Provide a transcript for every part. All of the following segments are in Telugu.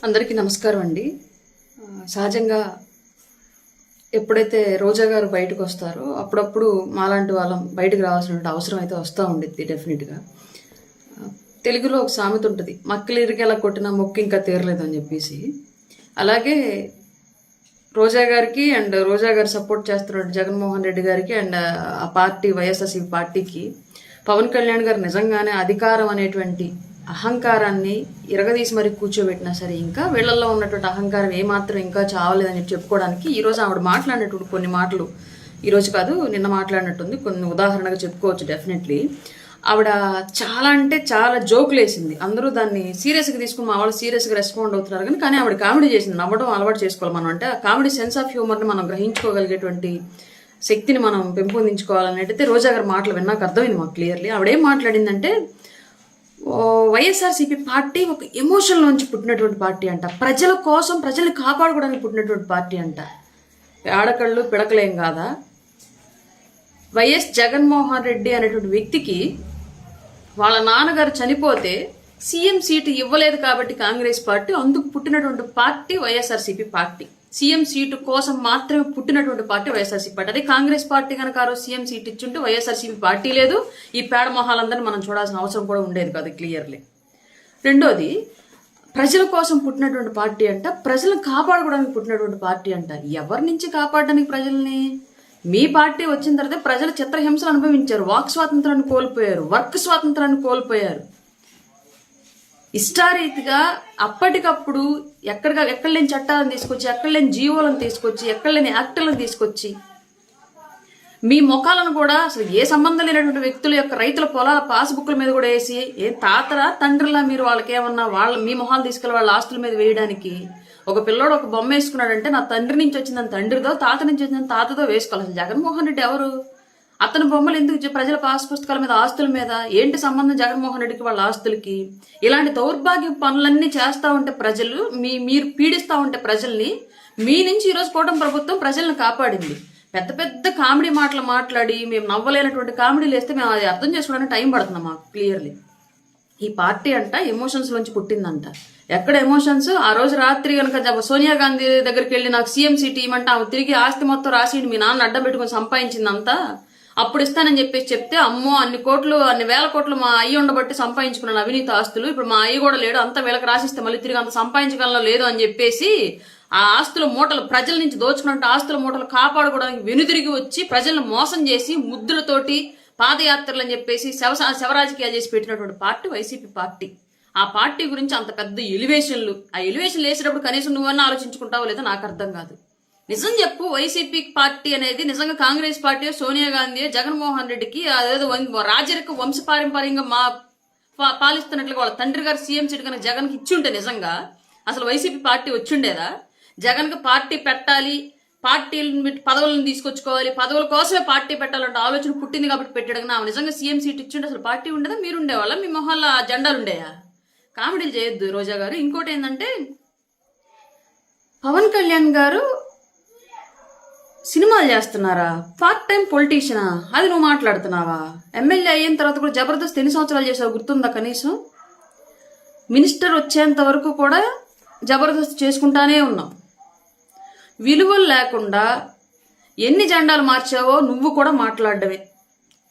అందరికీ నమస్కారం అండి. సహజంగా ఎప్పుడైతే రోజా గారు బయటకు వస్తారో అప్పుడప్పుడు మాలాంటి వాళ్ళం బయటకు రావాల్సిన అవసరం అయితే వస్తూ ఉండిద్ది డెఫినెట్గా. తెలుగులో ఒక సామెత ఉంటుంది, మక్కలిరికి ఎలా కొట్టినా మొక్కు ఇంకా తీరలేదు అని చెప్పేసి. అలాగే రోజా గారికి అండ్ రోజా గారు సపోర్ట్ చేస్తున్న జగన్మోహన్ రెడ్డి గారికి అండ్ ఆ పార్టీ వైఎస్ఆర్సీపీ పార్టీకి పవన్ కళ్యాణ్ గారు నిజంగానే అధికారం అనేటువంటి అహంకారాన్ని ఇరగదీసి మరి కూర్చోబెట్టినా సరే ఇంకా వీళ్ళల్లో ఉన్నటువంటి అహంకారం ఏమాత్రం ఇంకా చావలేదని చెప్పుకోవడానికి ఈరోజు ఆవిడ మాట్లాడినటువంటి కొన్ని మాటలు, ఈరోజు కాదు నిన్న మాట్లాడినట్టుంది, కొన్ని ఉదాహరణగా చెప్పుకోవచ్చు. డెఫినెట్లీ ఆవిడ చాలా అంటే చాలా జోకులు వేసింది. అందరూ దాన్ని సీరియస్గా తీసుకుని మా వాళ్ళు సీరియస్గా రెస్పాండ్ అవుతున్నారు కానీ ఆవిడ కామెడీ చేసింది. నవ్వడం అలవాటు చేసుకోవాలి మనం. అంటే ఆ కామెడీ సెన్స్ ఆఫ్ హ్యూమర్ని మనం గ్రహించుకోగలిగేటువంటి శక్తిని మనం పెంపొందించుకోవాలనేటైతే రోజా గారి మాటలు విన్నాక అర్థమైంది మాకు క్లియర్లీ. ఆవిడేం మాట్లాడిందంటే, వైఎస్ఆర్సీపీ పార్టీ ఒక ఎమోషన్ నుంచి పుట్టినటువంటి పార్టీ అంట, ప్రజల కోసం ప్రజల్ని కాపాడుకోవడానికి పుట్టినటువంటి పార్టీ అంట. ఆడకళ్ళు పిడకలేం కాదా? వైఎస్ జగన్మోహన్ రెడ్డి అనేటువంటి వ్యక్తికి వాళ్ళ నాన్నగారు చనిపోతే సీఎం సీటు ఇవ్వలేదు కాబట్టి కాంగ్రెస్ పార్టీ, అందుకు పుట్టినటువంటి party YSRCP party. CM seat కోసం మాత్రమే పుట్టినటువంటి పార్టీ వైఎస్ఆర్సీపీ పార్టీ. అదే కాంగ్రెస్ పార్టీ కనుక ఆ రోజు సీఎం సీట్ ఇచ్చుంటే వైఎస్ఆర్సీపీ పార్టీ లేదు, ఈ పేడ మొహాలందరినీ మనం చూడాల్సిన అవసరం కూడా ఉండేది కాదు క్లియర్లీ. రెండోది, ప్రజల కోసం పుట్టినటువంటి పార్టీ అంట, ప్రజలను కాపాడుకోవడానికి పుట్టినటువంటి పార్టీ అంట. ఎవరి నుంచి కాపాడడానికి ప్రజల్ని? మీ పార్టీ వచ్చిన తర్వాత ప్రజలు చిత్రహింసలు అనుభవించారు, వాక్ స్వాతంత్రాన్ని కోల్పోయారు, వర్క్ స్వాతంత్రాన్ని కోల్పోయారు. ఇష్టారీతిగా అప్పటికప్పుడు ఎక్కడి లేని చట్టాలను తీసుకొచ్చి, ఎక్కడ లేని జీవోలను తీసుకొచ్చి, ఎక్కడ లేని యాక్టులను తీసుకొచ్చి మీ ముఖాలను కూడా అసలు ఏ సంబంధం లేనటువంటి వ్యక్తుల యొక్క రైతుల పొలాల పాస్బుక్ల మీద కూడా వేసి, ఏ తాతరా తండ్రిలా మీరు వాళ్ళకి ఏమన్నా మీ మొహాలు తీసుకెళ్ళి వాళ్ళ ఆస్తుల మీద వేయడానికి. ఒక పిల్లోడు ఒక బొమ్మ వేసుకున్నాడంటే నా తండ్రి నుంచి వచ్చిందని తండ్రిదో, తాత నుంచి వచ్చిందని తాతదో వేసుకోవాలి. అసలు జగన్మోహన్ రెడ్డి ఎవరు? అతని బొమ్మలు ఎందుకు ప్రజల పాస్ పుస్తకాల మీద, ఆస్తుల మీద ఏంటి సంబంధం జగన్మోహన్ రెడ్డికి వాళ్ళ ఆస్తులకి? ఇలాంటి దౌర్భాగ్య పనులన్నీ చేస్తూ ఉంటే ప్రజలు, మీరు పీడిస్తూ ఉంటే ప్రజల్ని, మీ నుంచి ఈరోజు కూటమి ప్రభుత్వం ప్రజల్ని కాపాడింది. పెద్ద పెద్ద కామెడీ మాటలు మాట్లాడి మేము నవ్వలేనటువంటి కామెడీలు వేస్తే మేము అది అర్థం చేసుకోవడానికి టైం పడుతున్నాం మాకు క్లియర్లీ. ఈ పార్టీ అంట ఎమోషన్స్ నుంచి పుట్టిందంట. ఎక్కడ ఎమోషన్స్? ఆ రోజు రాత్రి కనుక సోనియా గాంధీ దగ్గరికి వెళ్ళి నాకు సీఎం సీట్ ఇవ్వమంటే ఆమె తిరిగి ఆస్తి మొత్తం రాసి మీ నాన్న అడ్డం పెట్టుకుని సంపాదించిందంతా అప్పుడు ఇస్తానని చెప్పేసి చెప్తే, అమ్మో అన్ని కోట్లు అన్ని వేల కోట్లు మా అయ్యి ఉండబట్టి సంపాదించుకున్నాను అవినీతి ఆస్తులు, ఇప్పుడు మా అయ్యి కూడా లేడు, అంత వీళ్ళకి రాసిస్తే మళ్ళీ తిరిగి అంత సంపాదించగలను లేదు అని చెప్పేసి ఆ ఆస్తుల మూటలు, ప్రజల నుంచి దోచుకున్నట్టు ఆస్తుల మూటలు కాపాడుకోవడానికి వెనుదిరిగి వచ్చి ప్రజలను మోసం చేసి ముద్దులతోటి పాదయాత్రలు అని చెప్పేసి శవరాజకీయాలు చేసి పెట్టినటువంటి పార్టీ వైసీపీ పార్టీ. ఆ పార్టీ గురించి అంత పెద్ద ఎలివేషన్లు, ఆ ఎలివేషన్లు వేసేటప్పుడు కనీసం నువ్వన్నా ఆలోచించుకుంటావో లేదో నాకు అర్థం కాదు. నిజం చెప్పు, వైసీపీ పార్టీ అనేది నిజంగా కాంగ్రెస్ పార్టీ, సోనియా గాంధీ, జగన్మోహన్ రెడ్డికి అదేదో రాజరిక వంశపారంపర్యంగా పాలిస్తున్నట్లుగా వాళ్ళ తండ్రి గారు సీఎం సీట్ కనుక జగన్కి ఇచ్చుంటే నిజంగా అసలు వైసీపీ పార్టీ వచ్చిండేదా? జగన్కి పార్టీ పెట్టాలి, పార్టీలను పదవులను తీసుకొచ్చుకోవాలి, పదవుల కోసమే పార్టీ పెట్టాలంటే ఆలోచన పుట్టింది కాబట్టి పెట్టాడు. ఆమె నిజంగా సీఎం సీట్ ఇచ్చుంటే అసలు పార్టీ ఉండేదా? మీరు ఉండేవాళ్ళ? మీ మొహాల్లో జెండాలు ఉండేయా? కామెడీలు చేయొద్దు రోజా గారు. ఇంకోటి ఏంటంటే, పవన్ కళ్యాణ్ గారు సినిమాలు చేస్తున్నారా? పార్ట్ టైం పొలిటీషియనా? అది నువ్వు మాట్లాడుతున్నావా? ఎమ్మెల్యే అయిన తర్వాత కూడా జబర్దస్త్ ఎన్ని సంవత్సరాలు చేసావు గుర్తుందా కనీసం? మినిస్టర్ వచ్చేంత వరకు కూడా జబర్దస్త్ చేసుకుంటానే ఉన్నావు. విలువలు లేకుండా ఎన్ని జెండాలు మార్చావో నువ్వు కూడా మాట్లాడడమే.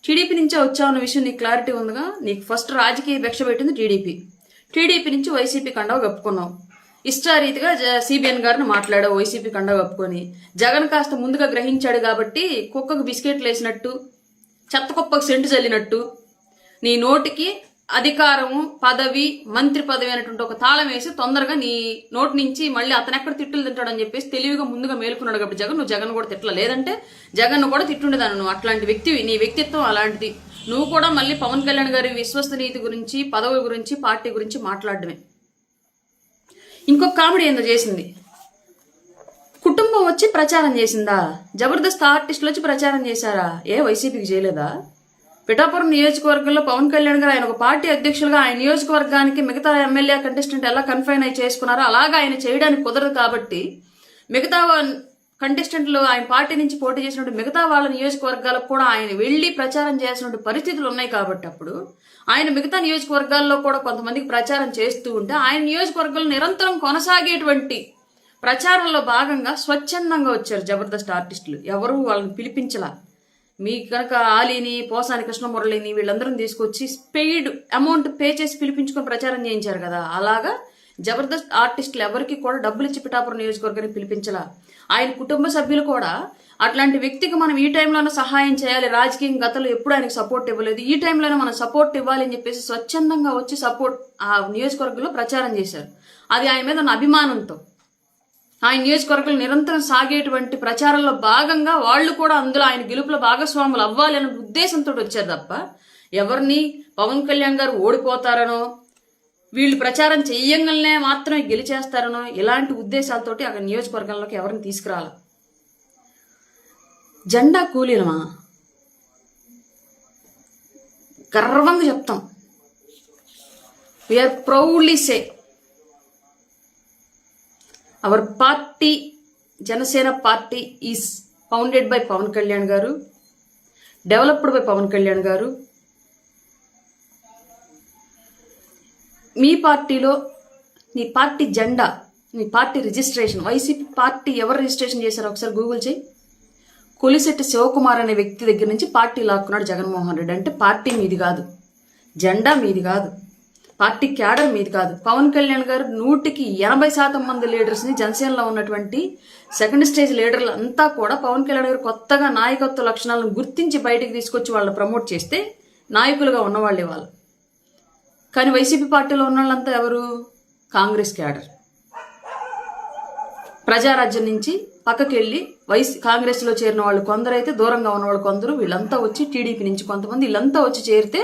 టీడీపీ నుంచే వచ్చావు అన్న విషయం నీకు క్లారిటీ ఉందిగా. నీకు ఫస్ట్ రాజకీయ భిక్ష పెట్టింది టీడీపీ నుంచి వైసీపీ కండవ కప్పుకున్నావు. ఇష్టారీతిగా సిబిఎన్ గారిని మాట్లాడావు వైసీపీ కండవ కప్పుకొని. జగన్ కాస్త ముందుగా గ్రహించాడు కాబట్టి కుక్కకు బిస్కెట్లు వేసినట్టు, చెత్త కుప్పకు సెంటు చల్లినట్టు నీ నోటికి అధికారము, పదవి, మంత్రి పదవి అనేటువంటి ఒక తాళం వేసి తొందరగా నీ నోటి నుంచి మళ్ళీ అతను ఎక్కడ తిట్టులు తింటాడని చెప్పేసి తెలివిగా ముందుగా మేలుకున్నాడు కాబట్టి నువ్వు జగన్ కూడా తిట్టల. లేదంటే జగన్ కూడా తిట్టుండేదాన్ని. నువ్వు అట్లాంటి వ్యక్తివి, నీ వ్యక్తిత్వం అలాంటిది. నువ్వు కూడా మళ్ళీ పవన్ కళ్యాణ్ గారి విశ్వసనీయత గురించి, పదవి గురించి, పార్టీ గురించి మాట్లాడడమే. ఇంకొక కామెడీ ఏందో చేసింది, కుటుంబం వచ్చి ప్రచారం చేసిందా? జబర్దస్త్ ఆర్టిస్టులు వచ్చి ప్రచారం చేశారా? ఏ వైసీపీకి చేయలేదా? పిఠాపురం నియోజకవర్గంలో పవన్ కళ్యాణ్ గారు ఆయన ఒక పార్టీ అధ్యక్షులుగా ఆయన నియోజకవర్గానికి మిగతా ఎమ్మెల్యే కంటెస్టెంట్ ఎలా కన్ఫైన్ అయి చేసుకున్నారో అలాగా ఆయన చేయడానికి కుదరదు కాబట్టి మిగతా కంటెస్టెంట్లు ఆయన పార్టీ నుంచి పోటీ చేసినటువంటి మిగతా వాళ్ళ నియోజకవర్గాలకు కూడా ఆయన వెళ్ళి ప్రచారం చేయాల్సినటువంటి పరిస్థితులు ఉన్నాయి కాబట్టి అప్పుడు ఆయన మిగతా నియోజకవర్గాల్లో కూడా కొంతమందికి ప్రచారం చేస్తూ ఉంటే ఆయన నియోజకవర్గంలో నిరంతరం కొనసాగేటువంటి ప్రచారంలో భాగంగా స్వచ్ఛందంగా వచ్చారు జబర్దస్త్ ఆర్టిస్టులు. ఎవరు వాళ్ళని పిలిపించలా. మీ కనుక ఆలీని, పోసాని కృష్ణమురళిని వీళ్ళందరం తీసుకొచ్చి పెయిడ్ అమౌంట్ పే చేసి పిలిపించుకొని ప్రచారం చేయించారు కదా. అలాగా జబర్దస్త్ ఆర్టిస్టులు ఎవరికి కూడా డబ్బులు ఇచ్చి పిఠాపురం నియోజకవర్గానికి పిలిపించలా. ఆయన కుటుంబ సభ్యులు కూడా అట్లాంటి వ్యక్తికి మనం ఈ టైంలోనే సహాయం చేయాలి, రాజకీయం గతంలో ఎప్పుడు ఆయనకు సపోర్ట్ ఇవ్వలేదు, ఈ టైంలోనే మనం సపోర్ట్ ఇవ్వాలి అని చెప్పేసి స్వచ్ఛందంగా వచ్చి సపోర్ట్ ఆ నియోజకవర్గంలో ప్రచారం చేశారు. అది ఆయన మీద ఉన్న అభిమానంతో ఆయన నియోజకవర్గంలో నిరంతరం సాగేటువంటి ప్రచారంలో భాగంగా వాళ్ళు కూడా అందులో ఆయన గెలుపులో భాగస్వాములు అవ్వాలి అనే ఉద్దేశంతో వచ్చారు తప్ప ఎవరిని పవన్ కళ్యాణ్ గారు ఓడిపోతారనో వీళ్ళు ప్రచారం చెయ్యంగానే మాత్రమే గెలిచేస్తారనో ఇలాంటి ఉద్దేశాలతోటి అక్కడ నియోజకవర్గంలోకి ఎవరిని తీసుకురాల. జెండా కూలీలమా గర్వంగా చెప్తాం. We are proudly say our party Janasena party is founded by Pawan Kalyan గారు, డెవలప్డ్ బై పవన్ కళ్యాణ్ గారు. మీ పార్టీలో నీ పార్టీ జెండా, నీ పార్టీ రిజిస్ట్రేషన్, వైసీపీ పార్టీ ఎవరు రిజిస్ట్రేషన్ చేశారో ఒకసారి గూగుల్ చేయి. కొలిశెట్టి శివకుమార్ అనే వ్యక్తి దగ్గర నుంచి పార్టీ లాక్కున్నాడు జగన్మోహన్ రెడ్డి. అంటే పార్టీ మీది కాదు, జెండా మీది కాదు, పార్టీ క్యాడర్ మీది కాదు. పవన్ కళ్యాణ్ గారు 180% మంది లీడర్స్ని జనసేనలో ఉన్నటువంటి సెకండ్ స్టేజ్ లీడర్లు అంతా కూడా పవన్ కళ్యాణ్ గారు కొత్తగా నాయకత్వ లక్షణాలను గుర్తించి బయటికి తీసుకొచ్చి వాళ్ళని ప్రమోట్ చేస్తే నాయకులుగా ఉన్నవాళ్ళే వాళ్ళు. కానీ వైసీపీ పార్టీలో ఉన్న వాళ్ళంతా ఎవరు? కాంగ్రెస్ క్యాడర్. ప్రజారాజ్యం నుంచి పక్కకి వెళ్ళి కాంగ్రెస్లో చేరిన వాళ్ళు కొందరైతే, దూరంగా ఉన్న వాళ్ళు కొందరు, వీళ్ళంతా వచ్చి టీడీపీ నుంచి కొంతమంది, వీళ్ళంతా వచ్చి చేరితే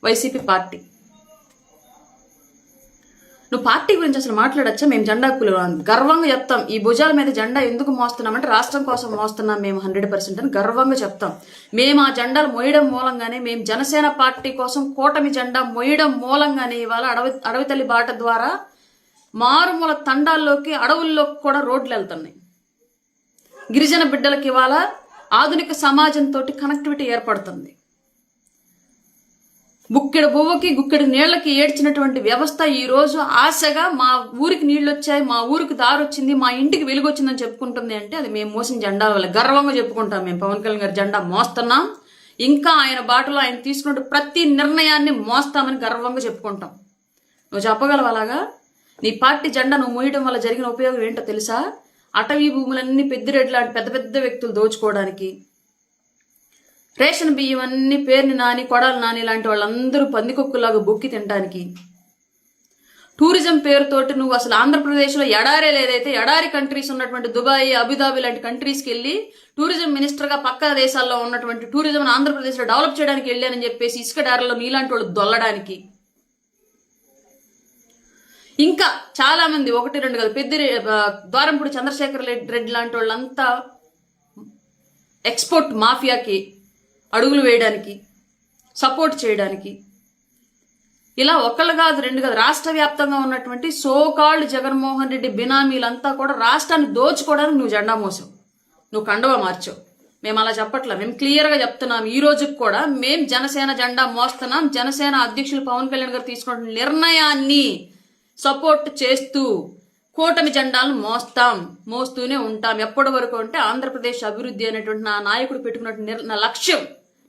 వైసీపీ పార్టీ. నువ్వు పార్టీ గురించి అసలు మాట్లాడచ్చా? మేము జెండా గర్వంగా చెప్తాం. ఈ భుజాల మీద జెండా ఎందుకు మోస్తున్నామంటే రాష్ట్రం కోసం మోస్తున్నాం మేము 100% అని గర్వంగా చెప్తాం. మేము ఆ జెండాలు మోయడం మూలంగానే, మేము జనసేన పార్టీ కోసం కూటమి జెండా మోయడం మూలంగానే ఇవాళ అడవి తల్లి బాట ద్వారా మారుమూల తండాల్లోకి, అడవుల్లోకి కూడా రోడ్లు వెళ్తున్నాయి. గిరిజన బిడ్డలకి ఇవాళ ఆధునిక సమాజంతో కనెక్టివిటీ ఏర్పడుతుంది. బుక్కెడు బువ్వకి గుక్కెడు నీళ్లకి ఏడ్చినటువంటి వ్యవస్థ ఈ రోజు ఆశగా మా ఊరికి నీళ్ళు వచ్చాయి, మా ఊరికి దారి వచ్చింది, మా ఇంటికి వెలుగు వచ్చిందని చెప్పుకుంటుంది. అంటే అది మేము మోసిన జెండా వల్ల గర్వంగా చెప్పుకుంటాం. మేము పవన్ కళ్యాణ్ గారి జెండా మోస్తున్నాం, ఇంకా ఆయన బాటలో ఆయన తీసుకున్న ప్రతి నిర్ణయాన్ని మోస్తామని గర్వంగా చెప్పుకుంటాం. నువ్వు చెప్పగలవు అలాగా? నీ పార్టీ జెండా నువ్వు మోయడం వల్ల జరిగిన ఉపయోగం ఏంటో తెలుసా? అటవీ భూములన్నీ పెద్దిరెడ్డి లాంటి పెద్ద పెద్ద వ్యక్తులు దోచుకోవడానికి, రేషన్ బియ్యం అన్ని పేరుని నాని, కొడాలి నాని లాంటి వాళ్ళందరూ పందికొక్కులాగా బొక్కి తినడానికి, టూరిజం పేరుతోటి నువ్వు అసలు ఆంధ్రప్రదేశ్లో ఎడారే లేదైతే ఎడారి కంట్రీస్ ఉన్నటువంటి దుబాయ్, అబుదాబి లాంటి కంట్రీస్కి వెళ్ళి టూరిజం మినిస్టర్గా పక్క దేశాల్లో ఉన్నటువంటి టూరిజం ఆంధ్రప్రదేశ్లో డెవలప్ చేయడానికి వెళ్ళానని చెప్పేసి ఇసుక డారలో నీలాంటి వాళ్ళు దొల్లడానికి, ఇంకా చాలా మంది 1-2 కాదు ద్వారంపూడి చంద్రశేఖర్ రెడ్డి లాంటి వాళ్ళంతా ఎక్స్పోర్ట్ మాఫియాకి అడుగులు వేయడానికి, సపోర్ట్ చేయడానికి, ఇలా ఒకళ్ళు కాదు 2 కాదు రాష్ట్ర వ్యాప్తంగా ఉన్నటువంటి సోకాల్డ్ జగన్మోహన్ రెడ్డి బినామీలంతా కూడా రాష్ట్రాన్ని దోచుకోవడానికి నువ్వు జెండా మోసావు, నువ్వు కండువా మార్చావు. మేము అలా చెప్పట్లా, మేము క్లియర్గా చెప్తున్నాం. ఈ రోజుకి కూడా మేము జనసేన జెండా మోస్తున్నాం. జనసేన అధ్యక్షులు పవన్ కళ్యాణ్ గారు తీసుకున్న నిర్ణయాన్ని సపోర్ట్ చేస్తూ కూటమి జెండాలను మోస్తూనే ఉంటాం. ఎప్పటి వరకు అంటే ఆంధ్రప్రదేశ్ అభివృద్ధి అనేటువంటి నా నాయకుడు పెట్టుకున్నటువంటి నా లక్ష్యం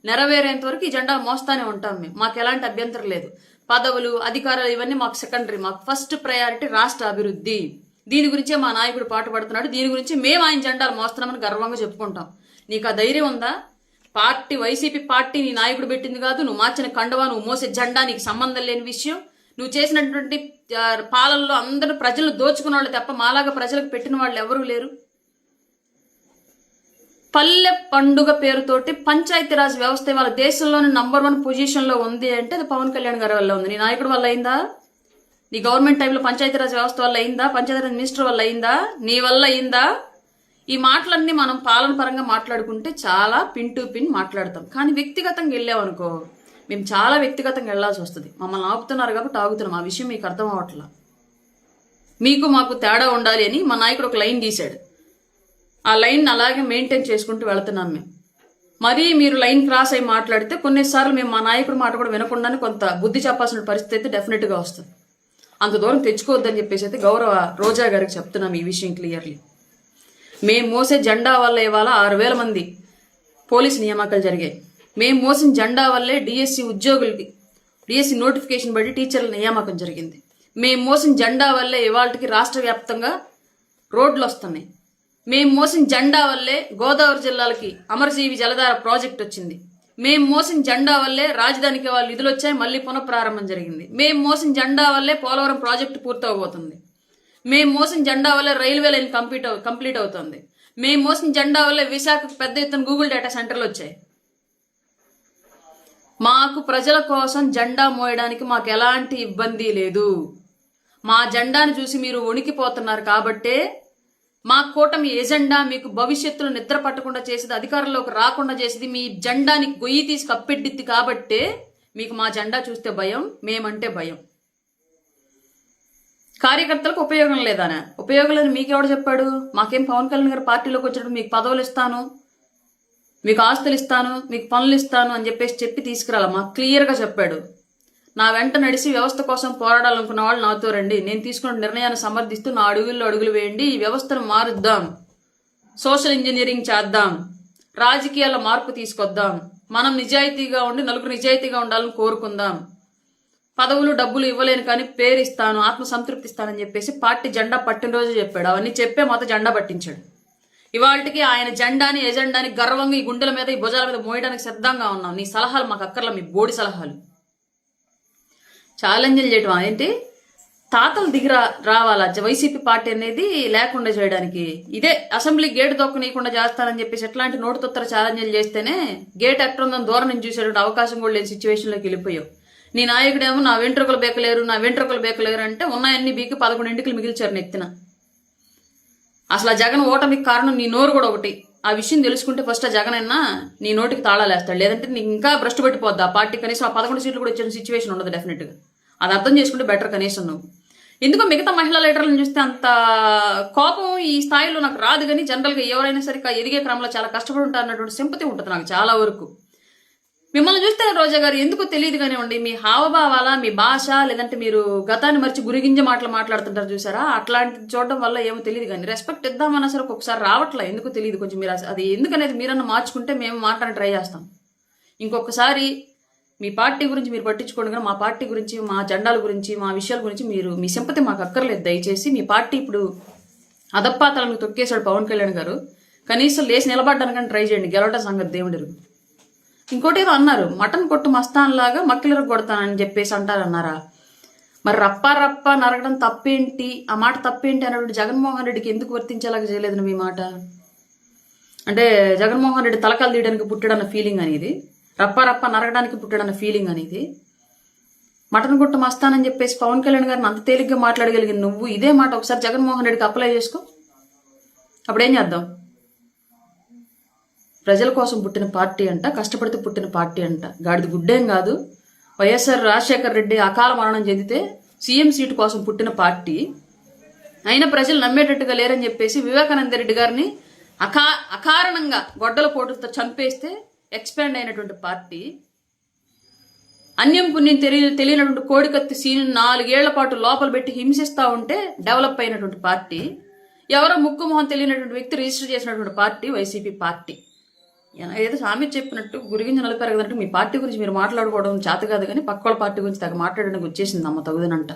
నెరవేరేంత వరకు ఈ జెండాలు మోస్తానే ఉంటాం. మాకు ఎలాంటి అభ్యంతరం లేదు. పదవులు, అధికారాలు ఇవన్నీ మాకు సెకండరీ. మాకు ఫస్ట్ ప్రయారిటీ రాష్ట్ర అభివృద్ధి. దీని గురించే మా నాయకుడు పాటు పడుతున్నాడు. దీని గురించి మేము ఆయన జెండాలు మోస్తున్నామని గర్వంగా చెప్పుకుంటాం. నీకు ఆ ధైర్యం ఉందా? వైసీపీ పార్టీ నీ నాయకుడు పెట్టింది కాదు. నువ్వు మార్చిన కండువా, నువ్వు మోసే జెండా నీకు సంబంధం లేని విషయం. నువ్వు చేసినటువంటి పాలనలో అందరూ ప్రజలు దోచుకున్న వాళ్ళు తప్ప మాలాగా ప్రజలకు పెట్టిన వాళ్ళు ఎవరూ లేరు. పల్లె పండుగ పేరుతోటి పంచాయతీరాజ్ వ్యవస్థ వాళ్ళ దేశంలోని నంబర్ 1 పొజిషన్లో ఉంది అంటే అది పవన్ కళ్యాణ్ గారి వల్ల ఉంది. నీ నాయకుడి వల్ల అయిందా? నీ గవర్నమెంట్ టైంలో పంచాయతీరాజ్ వ్యవస్థ వల్ల అయిందా? పంచాయతీరాజ్ మినిస్టర్ వల్ల అయిందా? నీ వల్ల అయిందా? ఈ మాటలన్నీ మనం పాలన పరంగా మాట్లాడుకుంటే చాలా పిన్ టు పిన్ మాట్లాడతాం. కానీ వ్యక్తిగతంగా వెళ్ళామనుకో, మేము చాలా వ్యక్తిగతంగా వెళ్లాల్సి వస్తుంది. మమ్మల్ని ఆపుతున్నారు కాబట్టి ఆగుతున్నాం. ఆ విషయం మీకు అర్థం అవ్వట్లా. మీకు మాకు తేడా ఉండాలి అని మా నాయకుడు ఒక లైన్ గీశాడు. ఆ లైన్ అలాగే మెయింటైన్ చేసుకుంటూ వెళుతున్నాం మేము. మరీ మీరు లైన్ క్రాస్ అయి మాట్లాడితే కొన్నిసార్లు మేము మా నాయకుడు మాట కూడా వినకుండానే కొంత బుద్ధి చెప్పాల్సిన పరిస్థితి అయితే డెఫినెట్గా వస్తుంది. అంత దూరం తెచ్చుకోవద్దని చెప్పేసి అయితే గౌరవ రోజా గారికి చెప్తున్నాం ఈ విషయం క్లియర్లీ. మేము మోసే జెండా వల్ల ఇవాళ 6,000 మంది పోలీసు నియామకాలు జరిగాయి. మేము మోసిన జెండా వల్లే డిఎస్సి ఉద్యోగులకి డిఎస్సి నోటిఫికేషన్ బట్టి టీచర్ల నియామకం జరిగింది. మేము మోసిన జెండా వల్లే ఇవాళకి రాష్ట్ర వ్యాప్తంగా రోడ్లు వస్తున్నాయి. మేము మోసిన జెండా వల్లే గోదావరి జిల్లాలకి అమరజీవి జలధార ప్రాజెక్ట్ వచ్చింది. మేము మోసిన జెండా వల్లే రాజధానికి వాళ్ళు నిధులు వచ్చాయి, మళ్ళీ పునఃప్రారంభం జరిగింది. మేము మోసిన జెండా వల్లే పోలవరం ప్రాజెక్టు పూర్తవబోతుంది. మేము మోసిన జెండా వల్లే రైల్వే లైన్ కంప్లీట్ అవుతుంది. మేము మోసిన జెండా వల్లే విశాఖకు పెద్ద ఎత్తున గూగుల్ డేటా సెంటర్లు వచ్చాయి. మాకు ప్రజల కోసం జెండా మోయడానికి మాకు ఎలాంటి ఇబ్బంది లేదు. మా జెండాను చూసి మీరు వణికిపోతున్నారు కాబట్టే మా కూటమి ఎజెండా మీకు భవిష్యత్తులో నిద్ర పట్టకుండా చేసేది, అధికారంలోకి రాకుండా చేసేది, మీ జెండాని గొయ్యి తీసి కప్పెట్టిద్ది కాబట్టే మీకు మా జెండా చూస్తే భయం, మేమంటే భయం. కార్యకర్తలకు ఉపయోగం లేదానే? ఉపయోగం లేదని మీకెవడు చెప్పాడు? మాకేం పవన్ కళ్యాణ్ గారు పార్టీలోకి వచ్చినప్పుడు మీకు పదవులు ఇస్తాను, మీకు ఆస్తులు ఇస్తాను, మీకు పనులు ఇస్తాను అని చెప్పి తీసుకురాలా. మాకు క్లియర్గా చెప్పాడు. నా వెంట నడిచి వ్యవస్థ కోసం పోరాడాలనుకున్న వాళ్ళు నాతో రండి, నేను తీసుకున్న నిర్ణయాన్ని సమర్థిస్తూ నా అడుగుల్లో అడుగులు వేయండి, ఈ వ్యవస్థను మారుద్దాం, సోషల్ ఇంజనీరింగ్ చేద్దాం, రాజకీయాల మార్పు తీసుకొద్దాం, మనం నిజాయితీగా ఉండి నలుగురు నిజాయితీగా ఉండాలని కోరుకుందాం, పదవులు డబ్బులు ఇవ్వలేను కానీ పేరు ఇస్తాను, ఆత్మ సంతృప్తి ఇస్తానని చెప్పేసి పార్టీ జెండా పట్టిన రోజు చెప్పాడు. అవన్నీ చెప్పే మాతో జెండా పట్టించాడు. ఇవాళకి ఆయన జెండాని ఎజెండాని గర్వంగా ఈ గుండెల మీద ఈ భుజాల మీద మోయడానికి సిద్ధంగా ఉన్నాం. నీ సలహాలు మాకు అక్కర్లా, మీ బోడి సలహాలు. ఛాలెంజ్లు చేయడం ఏంటి? తాతలు దిగి రావాలా వైసీపీ పార్టీ అనేది లేకుండా చేయడానికి? ఇదే అసెంబ్లీ గేట్ దొక్కనీయకుండా చేస్తానని చెప్పేసి ఎట్లాంటి నోటుతొత్తర ఛాలెంజ్లు చేస్తేనే గేట్ ఎట్టుందని దూరం నుంచి చూసేటువంటి అవకాశం కూడా లేని సిచ్యువేషన్లోకి వెళ్ళిపోయావు. నీ నాయకుడేమో నా వెంట్రుకలు బేకలేరు అంటే ఉన్నాయన్ని బీకి 11 ఎంటికలు మిగిల్చారు నెత్తిన. అసలు ఆ జగన్ ఓటమికి కారణం నీ నోరు కూడా ఒకటి. ఆ విషయం తెలుసుకుంటే ఫస్ట్ ఆ జగన్ అయినా నీ నోటికి తాళాలేస్తాడు, లేదంటే నీకు ఇంకా భ్రష్టు పెట్టిపోద్ది ఆ పార్టీ. కనీసం ఆ 11 సీట్లు కూడా వచ్చే సిచ్యువేషన్ ఉండదు డెఫినెట్గా. అది అర్థం చేసుకుంటే బెటర్ కనీసం నువ్వు. ఎందుకో మిగతా మహిళా లీడర్లను చూస్తే అంత కోపం ఈ స్థాయిలో నాకు రాదు, కానీ జనరల్గా ఎవరైనా సరే ఎదిగే క్రమంలో చాలా కష్టపడి ఉంటారు అన్నటువంటి సింపతి ఉంటుంది నాకు చాలా వరకు. మిమ్మల్ని చూస్తే రోజా గారు ఎందుకో తెలియదు కానివ్వండి, మీ హావభావాల, మీ భాష, లేదంటే మీరు గతాన్ని మర్చి గురిగింజ మాట్లాడుతుంటారు చూసారా, అట్లాంటి చూడడం వల్ల ఏమో తెలియదు. కానీ రెస్పెక్ట్ ఇద్దామన్నా సరే ఒక్కొక్కసారి రావట్లే, ఎందుకో తెలియదు. కొంచెం మీరు అది ఎందుకనేది మీరన్నా మార్చుకుంటే మేము మాట్లాడి ట్రై చేస్తాం. ఇంకొకసారి మీ పార్టీ గురించి మీరు పట్టించుకోండి, కానీ మా పార్టీ గురించి, మా జెండాల గురించి, మా విషయాల గురించి మీరు మీ సింపతి మాకు అక్కర్లేదు దయచేసి. మీ పార్టీ ఇప్పుడు అదప్పాతలను తొక్కేశాడు పవన్ కళ్యాణ్ గారు, కనీసం లేచి నిలబడ్డానికని ట్రై చేయండి, గెలవటం సంగతి దేవుడు. ఇంకోటి ఏదో అన్నారు, మటన్ కొట్టు మస్తాన్లాగా మక్కిలరు కొడతానని చెప్పేసి అంటారన్నారా? మరి రప్ప నరగడం తప్పేంటి, ఆ మాట తప్పేంటి అన్నటువంటి జగన్మోహన్ రెడ్డికి ఎందుకు వర్తించేలాగా చేయలేదు మీ మాట? అంటే జగన్మోహన్ రెడ్డి తలకాలు తీయడానికి పుట్టాడన్న ఫీలింగ్ అనేది, రప్ప నరగడానికి పుట్టాడన్న ఫీలింగ్ అనేది, మటన్ కొట్టు మస్తానని చెప్పేసి పవన్ కళ్యాణ్ గారిని అంత తేలిగ్గా మాట్లాడగలిగిన నువ్వు ఇదే మాట ఒకసారి జగన్మోహన్ రెడ్డికి అప్లై చేసుకో, అప్పుడేం చేద్దాం? ప్రజల కోసం పుట్టిన పార్టీ అంట, కష్టపడితే పుట్టిన పార్టీ అంట, గాడిది గుడ్డేం కాదు. వైఎస్ఆర్ రాజశేఖర రెడ్డి అకాల మరణం చెందితే సీఎం సీటు కోసం పుట్టిన పార్టీ అయినా ప్రజలు నమ్మేటట్టుగా లేరని చెప్పేసి వివేకానంద రెడ్డి గారిని అకారణంగా గొడ్డల పోటుతో చంపేస్తే ఎక్స్పాండ్ అయినటువంటి పార్టీ, అన్యం పుణ్యం తెలియనటువంటి కోడికత్తి సీని 4 ఏళ్ల పాటు లోపల పెట్టి హింసిస్తూ ఉంటే డెవలప్ అయినటువంటి పార్టీ, ఎవరో ముక్కు మొహం తెలియనటువంటి వ్యక్తి రిజిస్టర్ చేసినటువంటి పార్టీ వైసీపీ పార్టీ. ఏదో సామెత చెప్పినట్టు గురిగింజ నలిపారు కదంటే మీ పార్టీ గురించి మీరు మాట్లాడుకోవడం చేత కాదు, కానీ పక్క వాళ్ళ పార్టీ గురించి తగ్గ మాట్లాడడానికి వచ్చేసింది అమ్మ తగుదనంట.